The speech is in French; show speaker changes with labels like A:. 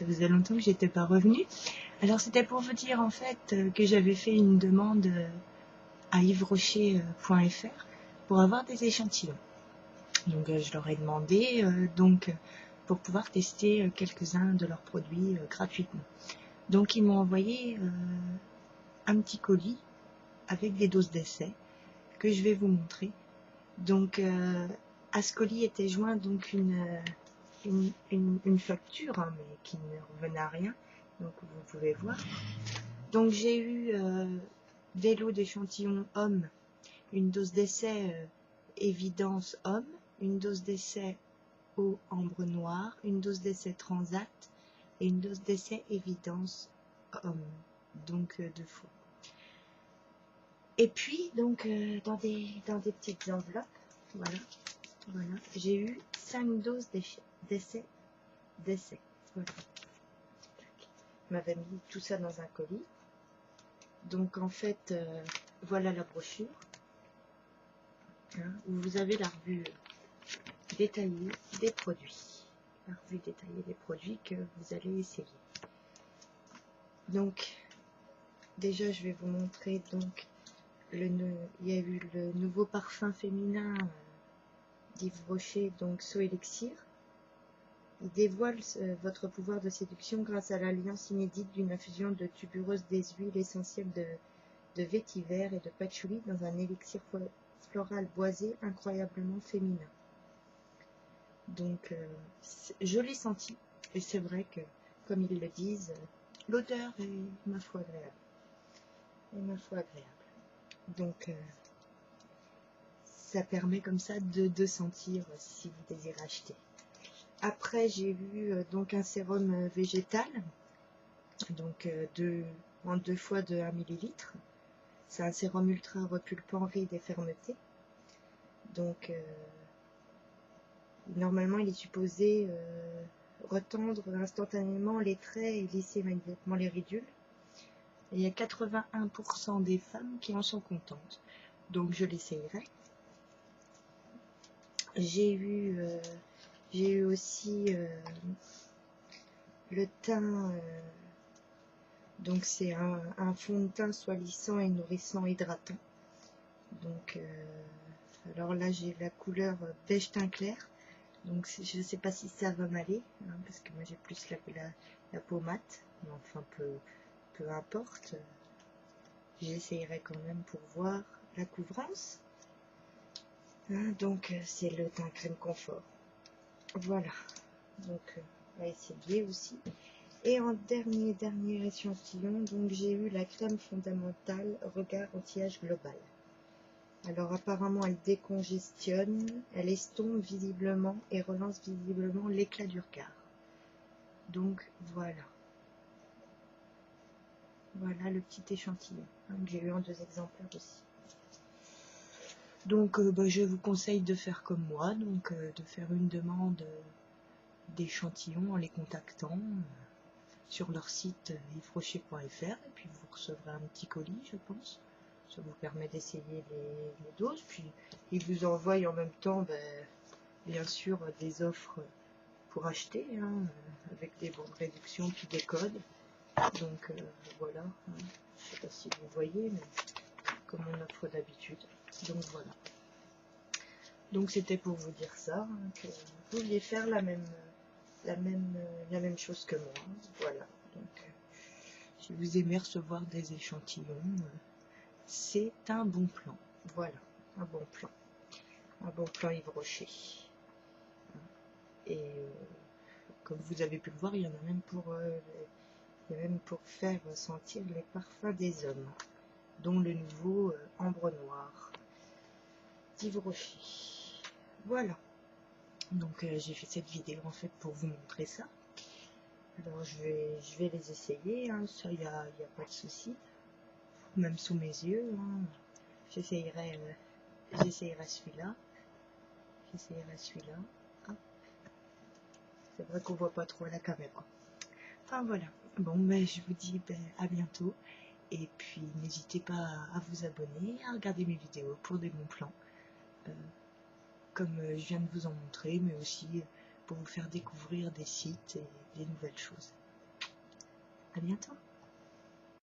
A: ça faisait longtemps que j'étais pas revenue. Alors c'était pour vous dire en fait que j'avais fait une demande à yvesrocher.fr pour avoir des échantillons. Donc je leur ai demandé pour pouvoir tester quelques-uns de leurs produits gratuitement. Donc ils m'ont envoyé un petit colis avec des doses d'essai que je vais vous montrer. Donc à ce colis était joint donc une facture, hein, mais qui ne revenait à rien. Donc vous pouvez voir. Donc j'ai eu des lots d'échantillons hommes, une dose d'essai évidence homme, une dose d'essai eau ambre noire, une dose d'essai transat et une dose d'essai évidence homme, donc 2 fois. Et puis donc dans des petites enveloppes, voilà, j'ai eu 5 doses d'essai. Voilà. Je m'avais mis tout ça dans un colis. Donc en fait, voilà la brochure, hein, où vous avez la revue détaillée des produits. La revue détaillée des produits que vous allez essayer. Donc, déjà je vais vous montrer, donc, il y a eu le nouveau parfum féminin d'Yves Rocher, donc So Elixir. Il dévoile votre pouvoir de séduction grâce à l'alliance inédite d'une infusion de tuberose des huiles essentielles de vétiver et de patchouli dans un élixir floral boisé incroyablement féminin. Donc, je l'ai senti, et c'est vrai que, comme ils le disent, l'odeur est ma foi agréable. Donc, ça permet comme ça de sentir si vous désirez acheter. Après, j'ai vu donc un sérum végétal, donc en 2 fois de 1 ml. C'est un sérum ultra repulpant, ride et fermeté. Donc, normalement, il est supposé retendre instantanément les traits et lisser immédiatement les ridules. Et il y a 81% des femmes qui en sont contentes. Donc, je l'essayerai. J'ai eu aussi le teint, donc c'est un fond de teint soit lissant et nourrissant hydratant. Donc, alors là, j'ai la couleur beige teint clair. Donc je ne sais pas si ça va m'aller, hein, parce que moi j'ai plus la peau mate, mais enfin peu importe, j'essayerai quand même pour voir la couvrance. Hein, donc c'est le teint crème confort. Voilà, donc on va essayer aussi. Et en dernier échantillon, donc j'ai eu la crème fondamentale regard anti-âge global. Alors apparemment elle décongestionne, elle estompe visiblement et relance visiblement l'éclat du regard. Donc voilà. Voilà le petit échantillon, hein, que j'ai eu en 2 exemplaires aussi. Donc je vous conseille de faire comme moi, donc de faire une demande d'échantillons en les contactant sur leur site yvesrocher.fr, et puis vous recevrez un petit colis, je pense. Ça vous permet d'essayer les doses, puis ils vous envoient en même temps, bien sûr, des offres pour acheter, hein, avec des bons de réduction, puis des codes. Donc voilà, hein. Je ne sais pas si vous voyez, mais comme on offre d'habitude. Donc voilà. Donc c'était pour vous dire ça, hein, que vous pouviez faire la même chose que moi. Voilà. Donc si vous aimez recevoir des échantillons, c'est un bon plan. Voilà, un bon plan. Un bon plan Yves Rocher. Et comme vous avez pu le voir, il y en a même pour faire sentir les parfums des hommes, dont le nouveau ambre noir d'Yves Rocher. Voilà. Donc j'ai fait cette vidéo en fait pour vous montrer ça. Alors je vais les essayer, hein. Ça y a pas de souci. Même sous mes yeux, hein. J'essayerai celui-là. Ah. C'est vrai qu'on voit pas trop à la caméra. Enfin voilà. Bon, je vous dis à bientôt. Et puis n'hésitez pas à vous abonner, à regarder mes vidéos pour des bons plans. Comme je viens de vous en montrer, mais aussi pour vous faire découvrir des sites et des nouvelles choses. À bientôt.